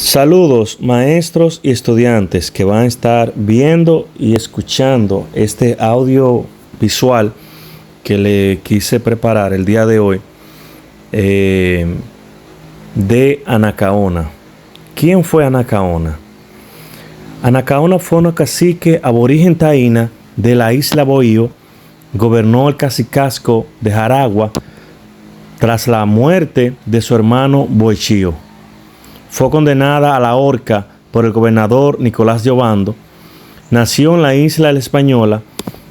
Saludos maestros y estudiantes que van a estar viendo y escuchando este audio visual que le quise preparar el día de hoy de Anacaona. ¿Quién fue Anacaona? Anacaona fue una cacique aborigen taína de la isla Bohío. Gobernó el cacicazgo de Jaragua tras la muerte de su hermano Boichío. Fue condenada a la horca por el gobernador Nicolás de Obando. Nació en la isla de la Española.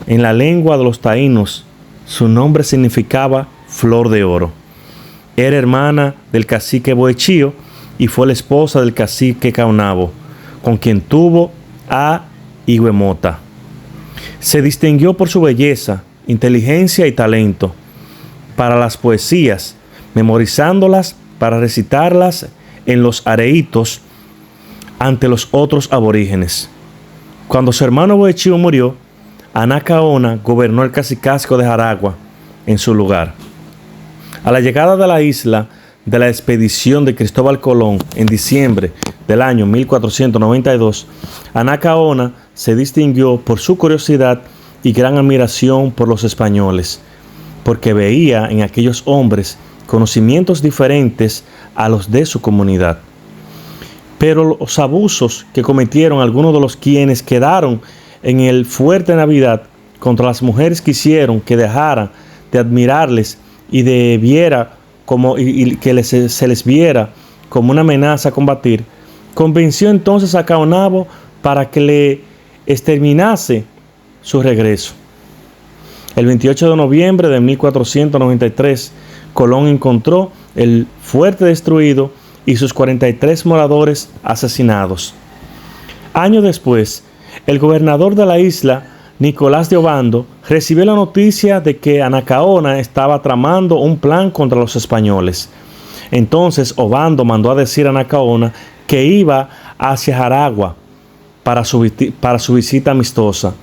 En la lengua de los taínos, su nombre significaba flor de oro. Era hermana del cacique Boichío y fue la esposa del cacique Caonabo, con quien tuvo a Higüemota. Se distinguió por su belleza, inteligencia y talento para las poesías, memorizándolas para recitarlas en los areitos ante los otros aborígenes. Cuando su hermano Boichío murió, Anacaona gobernó el cacicazgo de Jaragua en su lugar. A la llegada de la isla de la expedición de Cristóbal Colón en diciembre del año 1492, Anacaona se distinguió por su curiosidad y gran admiración por los españoles, porque veía en aquellos hombres conocimientos diferentes a los de su comunidad. Pero los abusos que cometieron algunos de los quienes quedaron en el fuerte Navidad contra las mujeres que hicieron que dejaran de admirarles y que se les viera como una amenaza a combatir, convenció entonces a Caonabo para que le exterminase su regreso. El 28 de noviembre de 1493, Colón encontró el fuerte destruido y sus 43 moradores asesinados. Años después, el gobernador de la isla, Nicolás de Obando, recibió la noticia de que Anacaona estaba tramando un plan contra los españoles. Entonces Obando mandó a decir a Anacaona que iba hacia Jaragua para su visita amistosa.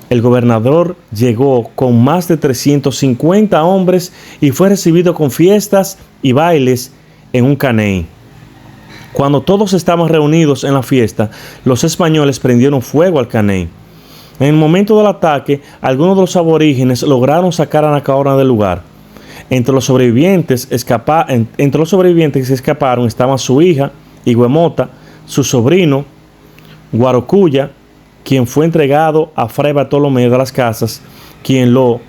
El gobernador llegó con más de 350 hombres y fue recibido con fiestas y bailes en un caney. Cuando todos estaban reunidos en la fiesta, los españoles prendieron fuego al caney. En el momento del ataque, algunos de los aborígenes lograron sacar a Anacaona del lugar. Entre los sobrevivientes que escaparon estaban su hija, Higüemota, su sobrino, Guarocuya, quien fue entregado a Fray Bartolomé de las Casas, quien lo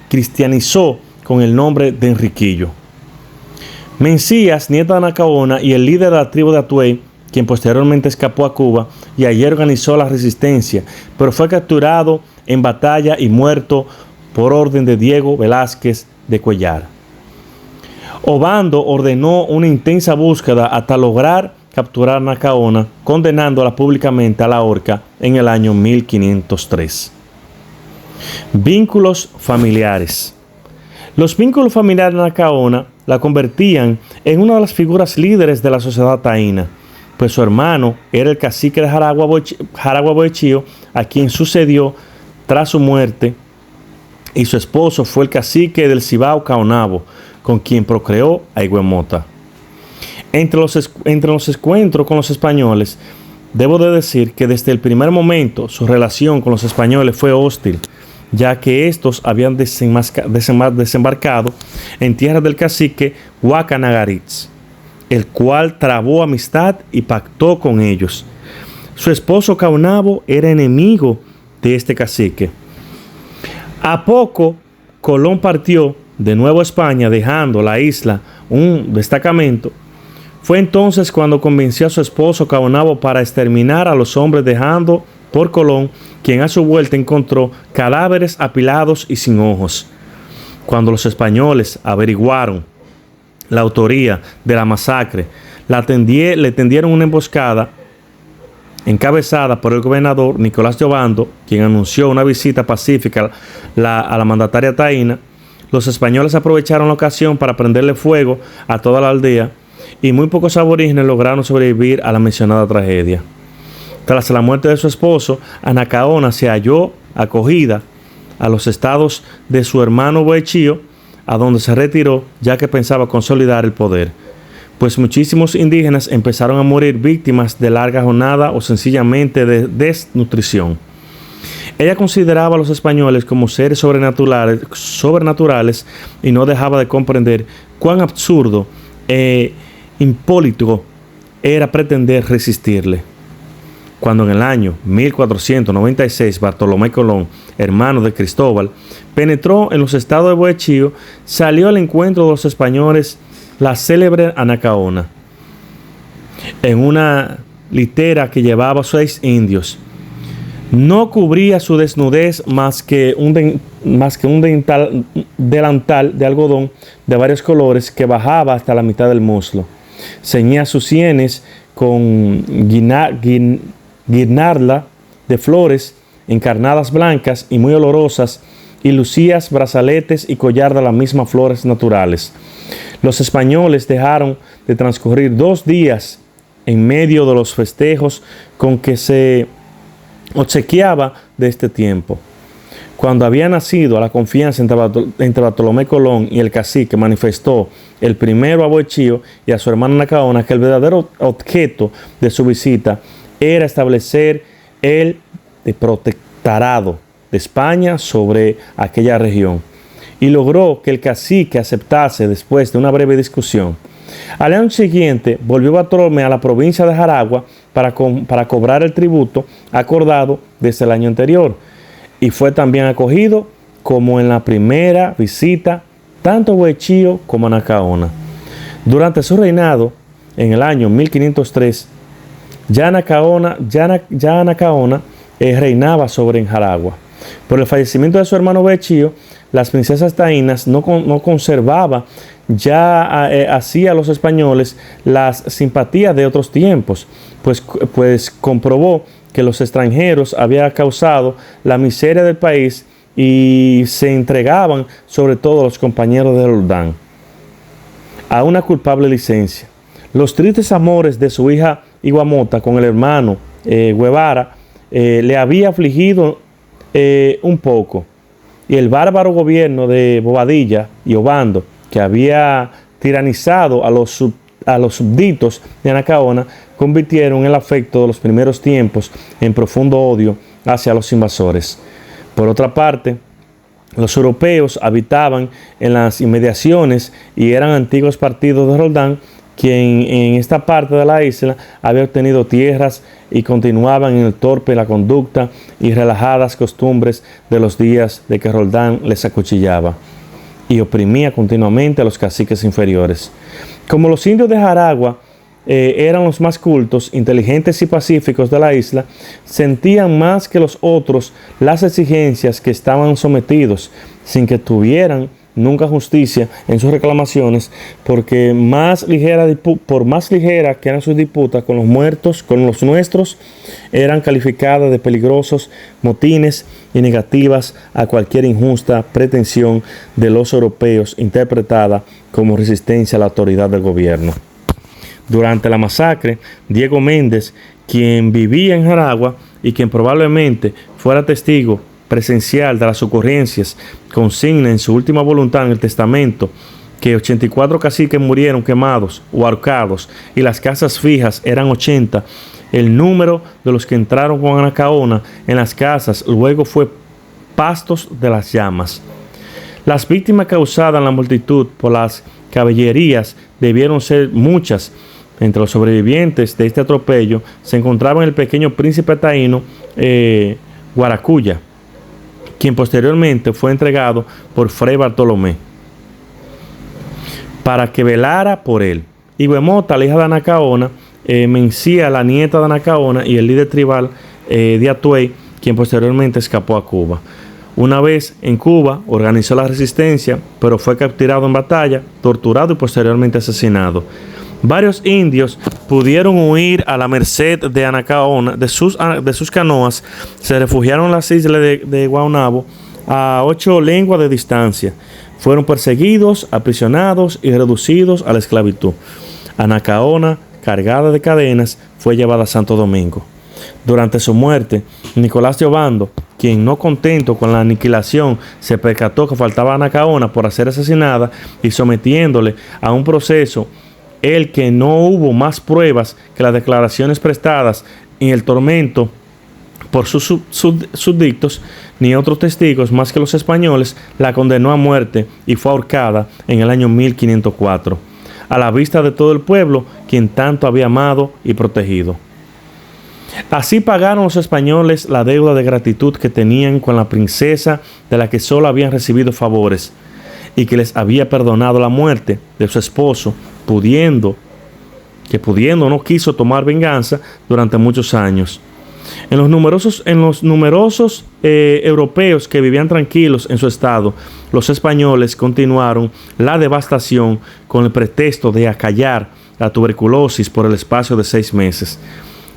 cristianizó con el nombre de Enriquillo. Mencías, nieta de Anacaona y el líder de la tribu de Atuey, quien posteriormente escapó a Cuba y allí organizó la resistencia, pero fue capturado en batalla y muerto por orden de Diego Velázquez de Cuellar. Obando ordenó una intensa búsqueda hasta lograr capturar a Anacaona, condenándola públicamente a la horca en el año 1503. Vínculos familiares. Los vínculos familiares de Anacaona la convertían en una de las figuras líderes de la sociedad taína, pues su hermano era el cacique de Jaragua Boichío, a quien sucedió tras su muerte, y su esposo fue el cacique del Cibao Caonabo, con quien procreó a Higüemota. Entre los encuentros con los españoles, debo de decir que desde el primer momento su relación con los españoles fue hostil, ya que estos habían desembarcado en tierras del cacique Huacanagaritz, el cual trabó amistad y pactó con ellos. Su esposo Caonabo era enemigo de este cacique. A poco, Colón partió de nuevo a España, dejando la isla un destacamento. Fue entonces cuando convenció a su esposo Caonabo para exterminar a los hombres, dejando por Colón, quien a su vuelta encontró cadáveres apilados y sin ojos. Cuando los españoles averiguaron la autoría de la masacre, le tendieron una emboscada encabezada por el gobernador Nicolás de Obando, quien anunció una visita pacífica a la mandataria taína. Los españoles aprovecharon la ocasión para prenderle fuego a toda la aldea, y muy pocos aborígenes lograron sobrevivir a la mencionada tragedia. Tras la muerte de su esposo, Anacaona se halló acogida a los estados de su hermano Boichío, a donde se retiró ya que pensaba consolidar el poder. pues muchísimos indígenas empezaron a morir víctimas de larga jornada o sencillamente de desnutrición. Ella consideraba a los españoles como seres sobrenaturales y no dejaba de comprender cuán absurdo e impólito era pretender resistirle. Cuando en el año 1496 Bartolomé Colón, hermano de Cristóbal, penetró en los estados de Bohechío, salió al encuentro de los españoles la célebre Anacaona, en una litera que llevaba 6 indios. No cubría su desnudez más que un delantal de algodón de varios colores que bajaba hasta la mitad del muslo. Ceñía sus sienes con guirnalda de flores encarnadas blancas y muy olorosas, y lucía brazaletes y collar de las mismas flores naturales. Los españoles dejaron de transcurrir 2 días en medio de los festejos con que se obsequiaba de este tiempo. Cuando había nacido la confianza entre Bartolomé Colón y el cacique, manifestó el primero a Bohechío y a su hermana Anacaona que el verdadero objeto de su visita era establecer el protectorado de España sobre aquella región, y logró que el cacique aceptase después de una breve discusión. Al año siguiente volvió Bartolomé a la provincia de Jaragua para cobrar el tributo acordado desde el año anterior, y fue también acogido como en la primera visita tanto a Bohechío como a Anacaona. Durante su reinado, en el año 1503, ya Anacaona reinaba sobre Jaragua. Por el fallecimiento de su hermano Bohechío, las princesas taínas no conservaba ya así a los españoles las simpatías de otros tiempos, pues comprobó que los extranjeros habían causado la miseria del país y se entregaban sobre todo a los compañeros de Roldán a una culpable licencia. Los tristes amores de su hija Iguamota con el hermano Guevara le había afligido un poco, y el bárbaro gobierno de Bobadilla y Obando, que había tiranizado a los súbditos de Anacaona, convirtieron el afecto de los primeros tiempos en profundo odio hacia los invasores. Por otra parte, los europeos habitaban en las inmediaciones y eran antiguos partidos de Roldán, quien en esta parte de la isla había obtenido tierras y continuaban en el torpe la conducta y relajadas costumbres de los días de que Roldán les acuchillaba y oprimía continuamente a los caciques inferiores. Como los indios de Jaragua eran los más cultos, inteligentes y pacíficos de la isla, sentían más que los otros las exigencias que estaban sometidos, sin que tuvieran nunca justicia en sus reclamaciones, porque por más ligera que eran sus disputas con los nuestros, eran calificadas de peligrosos motines y negativas a cualquier injusta pretensión de los europeos, interpretada como resistencia a la autoridad del gobierno. Durante la masacre, Diego Méndez, quien vivía en Jaragua y quien probablemente fuera testigo presencial de las ocurrencias, consigna en su última voluntad en el testamento que 84 caciques murieron quemados o ahorcados y las casas fijas eran 80. El número de los que entraron con Anacaona en las casas luego fue pastos de las llamas. Las víctimas causadas en la multitud por las caballerías debieron ser muchas. Entre los sobrevivientes de este atropello se encontraba el pequeño príncipe taíno Guaracuya, quien posteriormente fue entregado por Fray Bartolomé para que velara por él. Iguemota, la hija de Anacaona, Mencía, la nieta de Anacaona, y el líder tribal de Atuey, quien posteriormente escapó a Cuba. Una vez en Cuba, organizó la resistencia, pero fue capturado en batalla, torturado y posteriormente asesinado. Varios indios pudieron huir a la merced de Anacaona, de sus canoas, se refugiaron en las islas de Guaynabo a 8 leguas de distancia. Fueron perseguidos, aprisionados y reducidos a la esclavitud. Anacaona, cargada de cadenas, fue llevada a Santo Domingo. Durante su muerte, Nicolás de Obando, quien no contento con la aniquilación, se percató que faltaba Anacaona por ser asesinada y sometiéndole a un proceso el que no hubo más pruebas que las declaraciones prestadas en el tormento por sus súbditos, ni otros testigos más que los españoles, la condenó a muerte y fue ahorcada en el año 1504, a la vista de todo el pueblo, quien tanto había amado y protegido. Así pagaron los españoles la deuda de gratitud que tenían con la princesa, de la que solo habían recibido favores, y que les había perdonado la muerte de su esposo, pudiendo no quiso tomar venganza durante muchos años. En los numerosos europeos que vivían tranquilos en su estado, los españoles continuaron la devastación con el pretexto de acallar la tuberculosis por el espacio de 6 meses.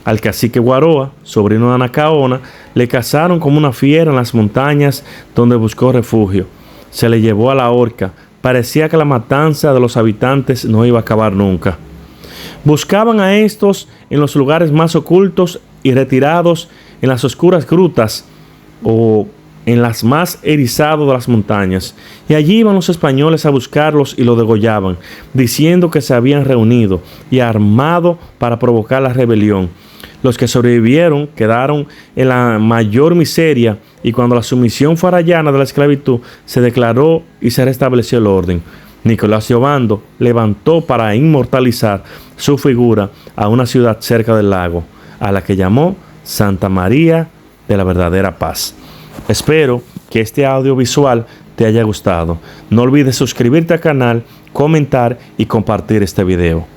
Al cacique Guaroa, sobrino de Anacaona, le cazaron como una fiera en las montañas donde buscó refugio. Se le llevó a la horca. Parecía que la matanza de los habitantes no iba a acabar nunca. Buscaban a estos en los lugares más ocultos y retirados, en las oscuras grutas o en las más erizadas de las montañas. Y allí iban los españoles a buscarlos y los degollaban, diciendo que se habían reunido y armado para provocar la rebelión. Los que sobrevivieron quedaron en la mayor miseria, y cuando la sumisión farallana de la esclavitud se declaró y se restableció el orden, Nicolás de Obando levantó para inmortalizar su figura a una ciudad cerca del lago, a la que llamó Santa María de la Verdadera Paz. Espero que este audiovisual te haya gustado. No olvides suscribirte al canal, comentar y compartir este video.